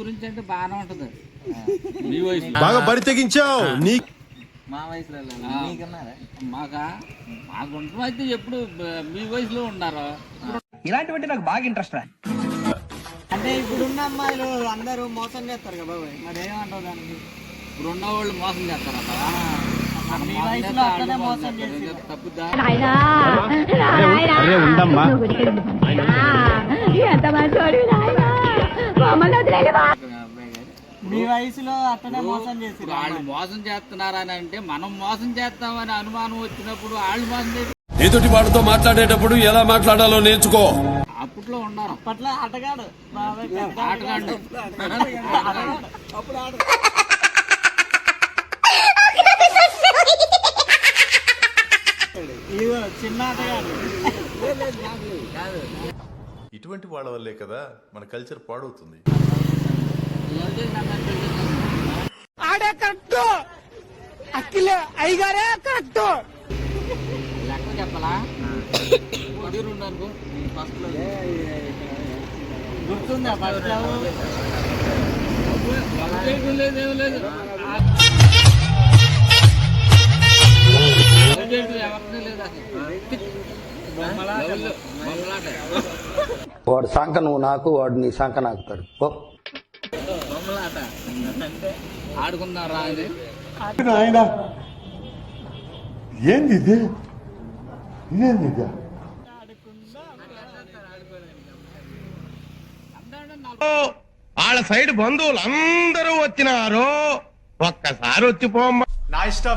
గురించి అంటే బాగానే ఉంటది. మీ వయసు బాగా బరి తెగించావు. మా వయసులో మాకు అయితే ఎప్పుడు మీ వయసులో ఉన్నారు. ఇలాంటివంటే నాకు బాగా ఇంట్రెస్ట్ రా. అంటే ఇప్పుడున్న అమ్మాయిలు అందరూ మోసం చేస్తారు కదా బాబాయ్, మరి ఏమంటావు దానికి? ఇప్పుడు ఉన్న వాళ్ళు మోసం చేస్తారా? మీ వయసులో అట్లనే మోసం చేసి తప్పుద్దా? మీ వయసులో అట్లనే మోసం చేసి వాళ్ళు మోసం చేస్తున్నారని అంటే మనం మోసం చేస్తామని అనుమానం వచ్చినప్పుడు వాళ్ళు మోసం చేసి ఎదుటి వాడితో మాట్లాడేటప్పుడు ఎలా మాట్లాడాలో నేర్చుకో. అప్పట్లో ఉన్నారు. అప్పట్లో ఆటగాడు ఆటగాడు అప్పుడు ఆట ఇదిగో చిన్న ఆటగాడు. ఇటువంటి వాళ్ళ వల్లే కదా మన కల్చర్ పాడవుతుంది. ఆడే కరెక్ట్, అఖిలే అయ్యగారే కరెక్ట్. లెక్క చెప్పాలా? అనుకో ఫస్ట్ లో గుర్తుందా? ఫస్ట్ లో లేదు ఏం లేదు. ఎవరికీ లేదు అసలు. వాడు సంఖ నువ్వు నాకు, వాడు నీ సంఖ నాకుతాడు. బొమ్మలాట అంటే ఆడుకుందారా అది. ఏంది వాళ్ళ సైడ్ బంధువులు అందరూ వచ్చినారు, ఒక్కసారి వచ్చిపోమ్మ. నా ఇష్టం.